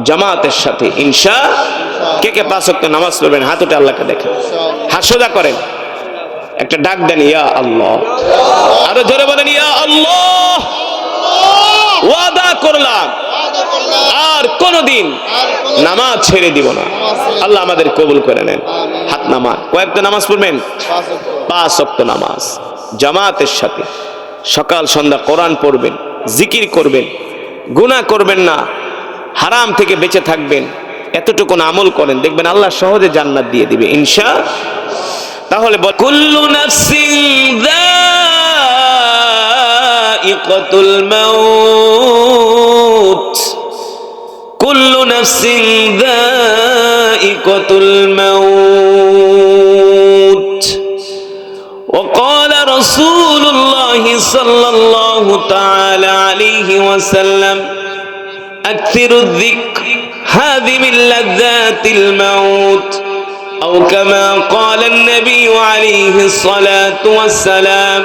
জামাতের সাথে ইনশাআল্লাহ। কে কে 5 ওয়াক্ত নামাজ পড়বেন হাত উঠে আল্লাহকে দেখেন, হাত সোজা করেন, একটা ডাক দেন ইয়া আল্লাহ। আরো জোরে বলেন ইয়া আল্লাহ। ওয়াদা করলাম আর কোনদিন নামাজ ছেড়ে দিব না। আল্লাহ আমাদের কবুল করে নেন। হাত নামা। কয়েকটা নামাজ পড়বেন? 5 ওয়াক্ত নামাজ জামাতের সাথে সকাল সন্ধ্যা কোরআন পড়বেন, জিকির করবেন, গুনাহ করবেন না, হারাম থেকে বেঁচে থাকবেন, এতটুকু আমল করেন, দেখবেন আল্লাহ সহজে জান্নাত দিয়ে দিবে ইনশাআল্লাহ। তাহলে কুল্লু নাফসিন যায়িকাতুল মাউত, কুল্লু নাফসিন যায়িকাতুল মাউত। وقال رسول الله صلى الله تعالى عليه وسلم أكثر الذكر هذه من لذات الموت أو كما قال النبي عليه الصلاة والسلام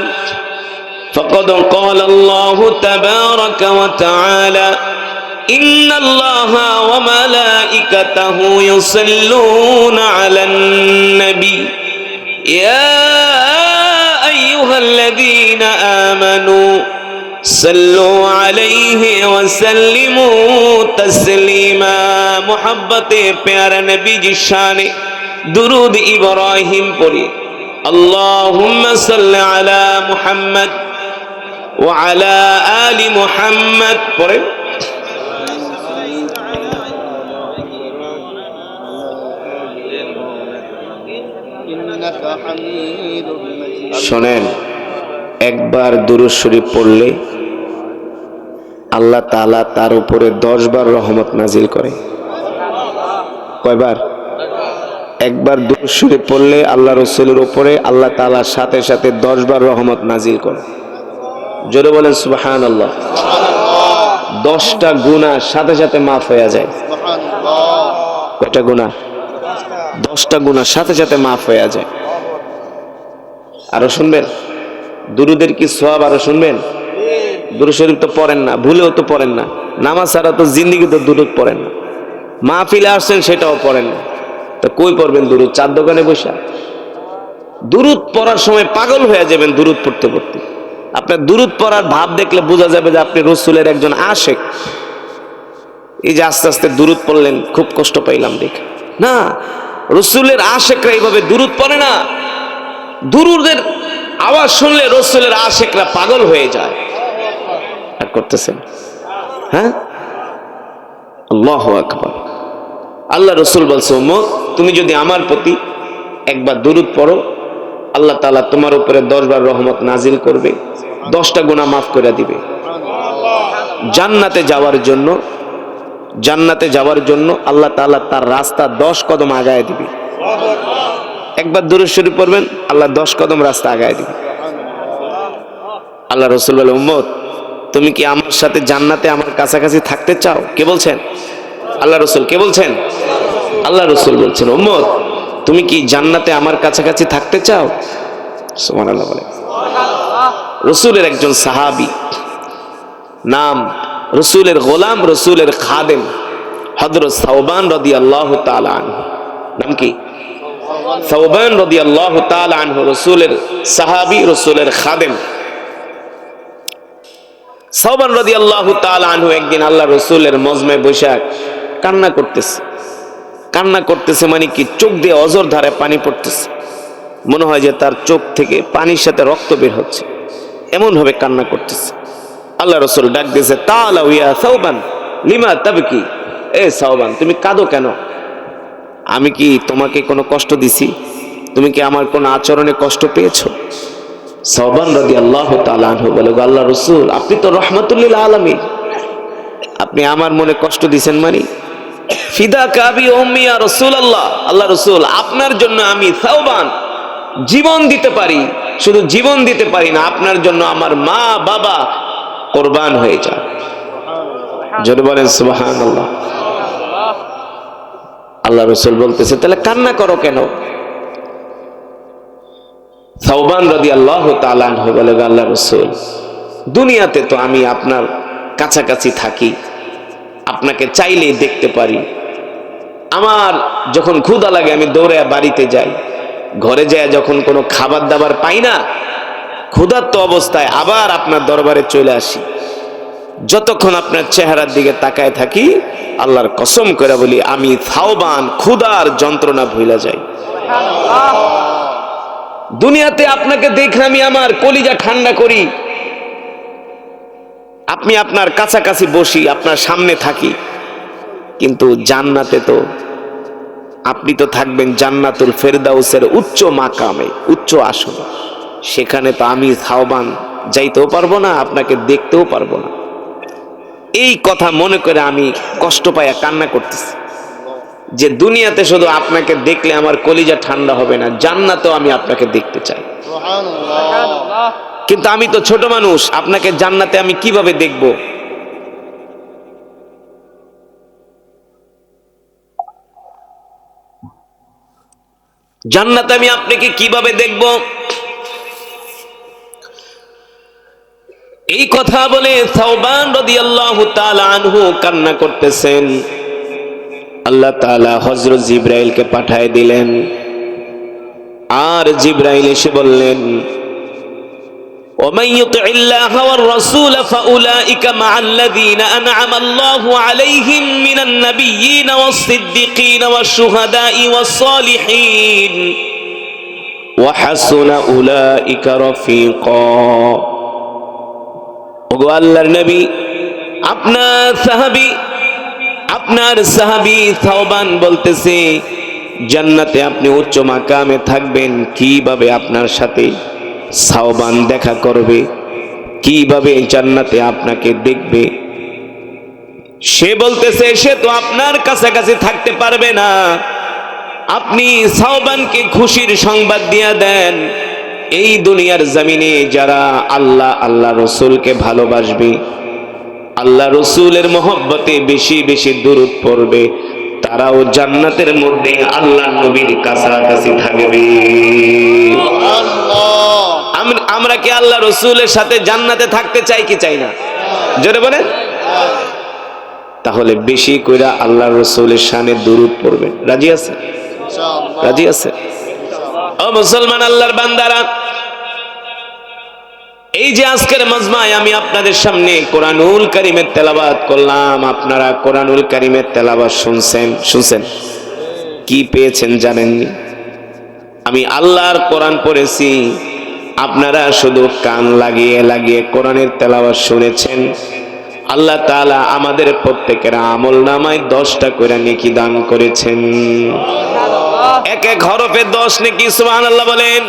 فقد قال الله تبارك وتعالى إن الله وملائكته يصلون على النبي يا أيها الذين آمنوا صلوا عليه وسلموا تسليما محبت प्यारा नबी जी शाने दुरूद इब्राहिम पढ़ी अल्लाहुम्मा सल्लि अला मुहम्मद व अला आलि मुहम्मद पढ़े শোনেন একবার দুরূদ শরীফ পড়লে আল্লাহ তাআলা তার উপরে 10 বার রহমত নাজিল করে। কয়বার? একবার দুরূদ শরীফ পড়লে আল্লাহ রাসূলের উপরে আল্লাহ তাআলা সাথে সাথে 10 বার রহমত নাজিল করে। জোরে বলেন সুবহানাল্লাহ। 10টা গুনাহ সাথে সাথে maaf হয়ে যায়। সুবহানাল্লাহ। কয়টা গুনাহ? 10টা গুনাহ সাথে সাথে maaf হয়ে যায়। আরো শুনবেন দুরুদের কি সওয়াব? আরো শুনবেন? দুরূদ শরীফ তো পড়েন না, ভুলেও তো পড়েন না, নামাজ ছাড়া তো জিন্দেগিতে দুরুদ পড়েন না, মাহফিলে আসছেন সেটাও পড়েন না, তো কই পড়বেন দুরুদ? চার দোকানে বসে? দুরুদ পড়ার সময় পাগল হয়ে যাবেন দুরুদ পড়তে পড়তে। আপনার দুরুদ পড়ার ভাব দেখলে বোঝা যাবে যে আপনি রাসূলের একজন আশিক। এই যে আস্তে আস্তে দুরুদ পড়লেন, খুব কষ্ট পাইলাম দেখে না, রাসূলের আশিকরা এইভাবে দুরুদ পড়ে না। দুরুদের আওয়াজ শুনলে রাসূলের আশিকরা পাগল হয়ে যায়। আর করতেছেন? হ্যাঁ, আল্লাহু আকবার। আল্লাহ রাসূল বলছে, উম্মত তুমি যদি আমার প্রতি একবার দুরুদ পড়ো, আল্লাহ তাআলা তোমার উপরে 10 বার রহমত নাজিল করবে, 10টা গুনাহ maaf করে দিবে। জান্নাতে যাওয়ার জন্য আল্লাহ তাআলা তার রাস্তা 10 কদম আগায় দিবে। একবার দুরূদ শরীফ পড়বেন, আল্লাহ 10 কদম রাস্তা আগায় দিবে। আল্লাহ রাসূল বলে, উম্মত তুমি কি আমার সাথে জান্নাতে আমার কাছাকাছি থাকতে চাও? কে বলছেন? আল্লাহ রাসূল। কে বলছেন? আল্লাহ রাসূল বলছেন, উম্মত তুমি কি জান্নাতে আমার কাছাকাছি থাকতে চাও? সুবহানাল্লাহ বলে। রাসূলের একজন সাহাবী, নাম রাসূলের গোলাম, রাসূলের খাদেম হযরত সাওবান রাদিয়াল্লাহু তাআলা আনহু। নাম কি? সাওবান রাদিয়াল্লাহু তাআলা আনহু, রাসূলের সাহাবী, রাসূলের খাদেম। সাওবান রাদিয়াল্লাহু তাআলা আনহু একদিন আল্লাহ রাসূলের মজমায় বসে কান্না করতেছে মানে কি, চোখ দিয়ে অজর ধারে পানি পড়তেছে, মনে হয় যে তার চোখ থেকে পানির সাথে রক্ত বের হচ্ছে, এমন ভাবে কান্না করতেছে। আল্লাহ রাসূল ডাক দিয়েছে, তাআলা ইয়া সাওবান লিমা তাবকি, এ সাওবান তুমি কাঁদো কেন? আমি কি তোমাকে কোনো কষ্ট দিছি? তুমি কি আমার কোনো আচরণে কষ্ট পেয়েছো? সাওবান রাদিয়াল্লাহু তাআলা আনহু বলে, আল্লাহ রাসূল আপনি তো রাহমাতুল লিল আলামিন, আপনি আমার মনে কষ্ট দিবেন মানে? ফিদাকা আবি উম্মি ইয়া রাসূলুল্লাহ, আল্লাহ রাসূল আপনার জন্য আমি সাওবান জীবন দিতে পারি, শুধু জীবন দিতে পারি না, আপনার জন্য আমার মা বাবা কুরবান হয়ে যায়। জোরে বলেন সুবহানাল্লাহ। আল্লাহ রাসূল বলতেছে, তাহলে কান্না করো কেন? সাওবান রাদিয়াল্লাহু তাআলা আনহু বলে, আল্লাহ রাসূল দুনিয়াতে তো আমি আপনার কাছাকাছি থাকি, আপনাকে চাইলেই দেখতে পারি, আমার যখন ক্ষুধা লাগে আমি দৌড়ে বাড়িতে যাই, ঘরে যায় যখন কোনো খাবার দাবার পাই না, ক্ষুধার্ত অবস্থায় আবার আপনার দরবারে চলে আসি, যতক্ষণ আপনার চেহারার দিকে তাকায় থাকি, আল্লাহর কসম করে বলি আমি সাওবান ক্ষুধার যন্ত্রণা ভুলে যাই। দুনিয়াতে আপনাকে দেখে আমি আমার কলিজা ঠান্ডা করি, আপনি আপনার কাছাকাছি বসি, আপনার সামনে থাকি, কিন্তু জান্নাতে তো আপনি তো থাকবেন জান্নাতুল ফেরদাউসের উচ্চ মাকামে, উচ্চ আসনে, সেখানে তো আমি সাওবান যাইতেও পারবো না, আপনাকে দেখতেও পারবো না। এই কথা মনে করে আমি কষ্ট পাইয়া কান্না করতেছি যে দুনিয়াতে শুধু আপনাকে দেখলে আমার কলিজা ঠান্ডা হবে না, জান্নাতেও আমি আপনাকে দেখতে চাই। কিন্তু আমি তো ছোট মানুষ, আপনাকে জান্নাতে আমি কিভাবে দেখব? জান্নাতে আমি আপনাকে কিভাবে দেখব? এই কথা বলে সাওবান রাদিয়াল্লাহু তাআলা আনহু কান্না করতেছেন। আল্লাহ তাআলা হযরত জিবরাইলকে পাঠিয়ে দিলেন, আর জিবরাইল এসে বললেন, ومن يطع الله والرسول فأولئك مع الذين أنعم الله عليهم من النبيين والصديقين والشهداء والصالحين وحسن أولئك رفيقا। ওগো আল্লাহর নবী, আপনার সাহাবী সাওবান বলতেছে, জান্নাতে আপনি উচ্চ মাকামে থাকবেন। কিভাবে আপনার সাথে সাওবান দেখা করবে, কিভাবে জান্নাতে আপনাকে দেখবে? সে বলতেছে, সে তো আপনার কাছাকাছি থাকতে পারবে না। আপনি সাওবানকে খুশির সংবাদ দিয়ে দেন, এই দুনিয়ার জমিনে যারা আল্লাহ রসুলকে ভালোবাসবে, আল্লাহ রসুলের মহব্বতে বেশি বেশি দুরূদ পড়বে, তারাও জান্নাতের মধ্যে আল্লাহ নবীর কাছাকাছি থাকবে। আমরা কি আল্লাহ রসুলের সাথে জান্নাতে থাকতে চাই কি চাই না? জোরে বলেন। তাহলে বেশি কইরা আল্লাহ রসুলের শানে দুরূদ পড়বেন। রাজি আছে? রাজি আছে? ও মুসলমান আল্লাহর বান্দারা, এই যে আজকের মাজমায় আমি আপনাদের সামনে কোরআনুল কারীমের তেলাওয়াত করলাম, আপনারা কোরআনুল কারীমের তেলাওয়াত শুনছেন? কি পেয়েছেন জানেননি? আমি আল্লাহর কোরআন পড়েছি, আপনারা শুধু কান লাগিয়ে লাগিয়ে কোরআনের তেলাওয়াত শুনেছেন। আল্লাহ তাআলা আমাদের প্রত্যেকের আমলনামায় 10টা করে নেকি দান করেছেন। এক এক হরফে 10 নেকি। সুবহানাল্লাহ বলেন।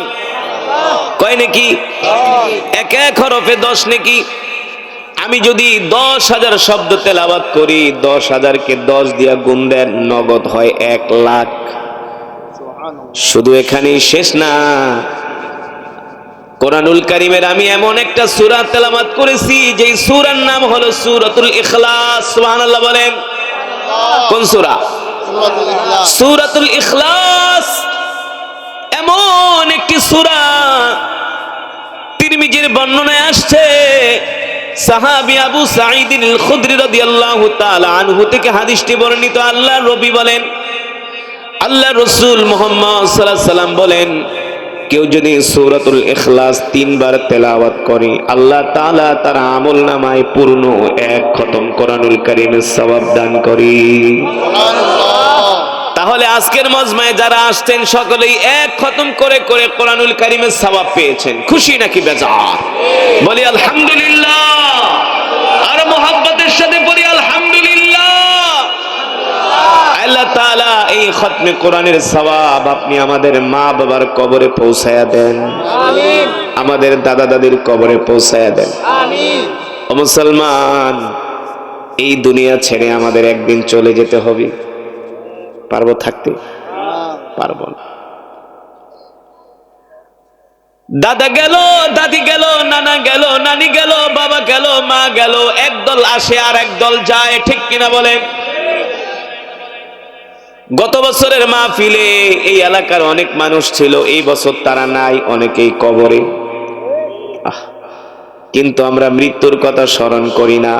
কয় নেকি? এক এক হরফে 10 নেকি। আমি যদি 10,000 শব্দ তেলাওয়াত করি, 10,000কে 10 দিয়া গুণ দেন, নগদ হয় 1 লাখ। শুধু এখানেই শেষ না, কোরআনুল কারীমের আমি এমন একটা সূরা তেলাওয়াত করেছি যেই সূরার নাম হলো সূরাতুল ইখলাস। সুবহানাল্লাহ বলেন। কোন সূরা? সূরাতুল ইখলাস। এমন একটি সূরা, তিরমিজির বর্ণনায় আসছে, সাহাবী আবু সাঈদ আল খুদরি রাদিয়াল্লাহু তাআলা আনহু থেকে হাদিসটি বর্ণিত। আল্লাহর নবী বলেন, আল্লাহ রাসূল মুহাম্মদ সাল্লাল্লাহু আলাইহি সাল্লাম বলেন, কেউ যদি সূরাতুল ইখলাস 3 বার তেলাওয়াত করে, আল্লাহ তাআলা তার আমলনামায় পূর্ণ 1 খতম কোরআনুল কারীমের সওয়াব দান করে। সুবহানাল্লাহ। তাহলে আজকের মাজমায় যারা আসছেন সকলেই 1 খতম করে করে কোরআনুল কারীমের সওয়াব পেয়েছেন। খুশি নাকি বেজার? বলি আলহামদুলিল্লাহ। আর মুহাব্বতের সাথে বলি আলহামদুলিল্লাহ। আল্লাহ তাআলা এই খতমে কোরআনের সওয়াব আপনি আমাদের মা বাবার কবরে পৌঁছায়া দেন। আমিন। আমাদের দাদা দাদির কবরে পৌঁছায়া দেন। আমিন। ও মুসলমান, এই দুনিয়া ছেড়ে আমাদের একদিন চলে যেতে হবে। পারবো থাকতে? পারবো না। দাদা গেল, দাদি গেল, নানা গেল, নানি গেল, বাবা গেল, মা গেল, একদল আসে আর একদল যায়, ঠিক কিনা বলেন? গত বছরের মাহফিলে এই এলাকার অনেক মানুষ ছিল, এই বছর তারা নাই, অনেকেই কবরে। কিন্তু আমরা মৃত্যুর কথা স্মরণ করি না।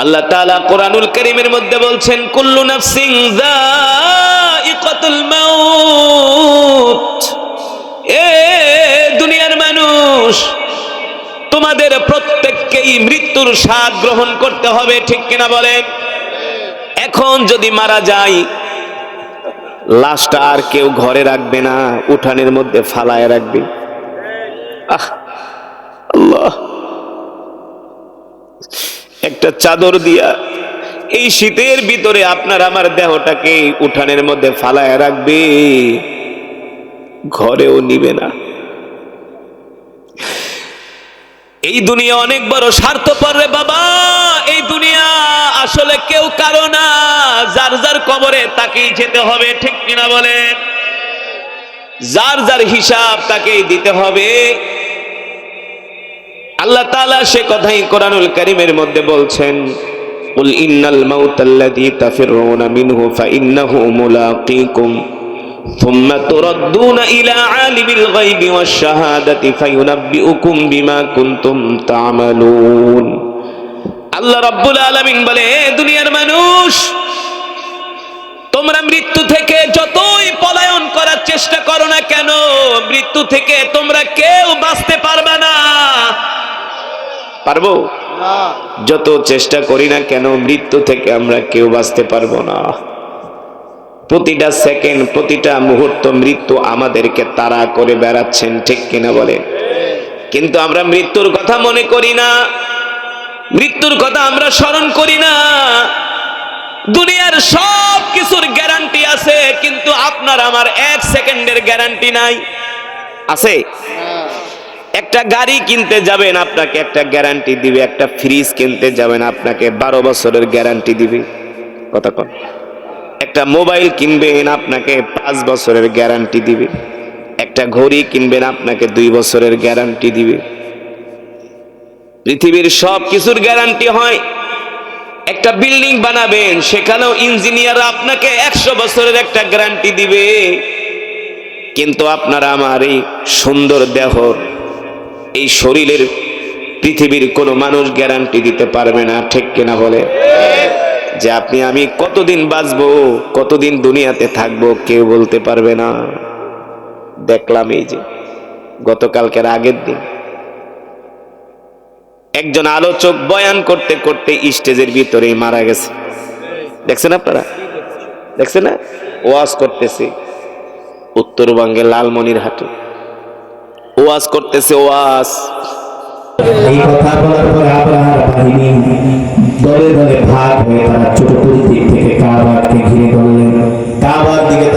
আল্লাহ তাআলা কোরআনুল কারীমের মধ্যে বলছেন, কুল্লু নাফসিন যায়িকাতুল মাউত। এ দুনিয়ার মানুষ, তোমাদের প্রত্যেককেই মৃত্যুর স্বাদ গ্রহণ করতে হবে, ঠিক কিনা বলেন? এখন যদি মারা যায়, লাশটা আর কেউ ঘরে রাখবে না, উঠানের মধ্যে ফালায় রাখবে। আল্লাহ, একটা চাদর দিয়া এই শীতের ভিতরে আপনার আমার দেহটাকে উঠানের মধ্যে ফালায় রাখবে, ঘরেও নিবে না। এই দুনিয়া অনেক বড় স্বার্থপর রে বাবা। এই দুনিয়া আসলে কেউ কারো না, যার যার কবরে তাকেই যেতে হবে, ঠিক কিনা বলেন? যার যার হিসাব তাকেই দিতে হবে। আল্লাহ তাআলা সে কথাই কোরআনুল কারীমের মধ্যে বলছেন, কুল ইন্নাল মাউতাল্লাযী তাফিরুনা মিনহু ফাইন্নাহু মুলাকীকুম সুম্মা তুরাদ্দুনা ইলা আলিমিল গায়বি ওয়াশ শাহাদাতি ফায়ুনাব্বিউকুম বিমা কুনতুম তা'মালুন। আল্লাহ রাব্বুল আলামিন বলে, হে দুনিয়ার মানুষ, তোমরা মৃত্যু থেকে যতই পলায়ন করার চেষ্টা করো না কেন, মৃত্যু থেকে তোমরা কেউ বাঁচতে পারবে না। পারবো? যত চেষ্টা করি না কেন, মৃত্যু থেকে আমরা কেউ বাঁচতে পারবো না। প্রতিটা সেকেন্ড, প্রতিটা মুহূর্ত মৃত্যু আমাদেরকে তাড়া করে বেড়াচ্ছেন, ঠিক কিনা বলে? কিন্তু আমরা মৃত্যুর কথা মনে করি না, মৃত্যুর কথা আমরা স্মরণ করি না। দুনিয়ার সব কিছুর গ্যারান্টি আছে, কিন্তু আপনার আমার 1 সেকেন্ডের গ্যারান্টি নাই। আছে? একটা গাড়ি কিনতে যাবেন, আপনাকে একটা গ্যারান্টি দিবে। একটা ফ্রিজ কিনতে যাবেন, আপনাকে 12 বছরের গ্যারান্টি দিবে। কথা কন। একটা মোবাইল কিনবেন, আপনাকে 5 বছরের গ্যারান্টি দিবে। একটা ঘড়ি কিনবেন, আপনাকে 2 বছরের গ্যারান্টি দিবে। পৃথিবীর সব কিছুর গ্যারান্টি হয়। একটা বিল্ডিং বানাবেন, সেখানেও ইঞ্জিনিয়ার আপনাকে 100 বছরের একটা গ্যারান্টি দিবে। কিন্তু আপনার আমার এই সুন্দর দেহ, এই শরীরের পৃথিবীর কোনো মানুষ গ্যারান্টি দিতে পারবে না, ঠিক কিনা বলে? যে আপনি আমি কতদিন বাঁচবো, কতদিন দুনিয়াতে থাকবো, কেউ বলতে পারবে না। দেখলাম এই যে গতকালকের আগের দিন একজন আলোচক বয়ান করতে করতে স্টেজের ভিতরেই মারা গেছে। দেখছেন আপনারা? দেখছেন না? ওয়াজ করতেছে উত্তরবঙ্গের লালমনিরহাটে, ওয়াজ করতেছে। ওয়াজ এই কথা বলার পরে আবরাহার বাহিনী দলে দলে ভাগ হয়ে তারা চতুর্দিক থেকে কাবাকে ঘিরে ধরলেন। কাবার দিকে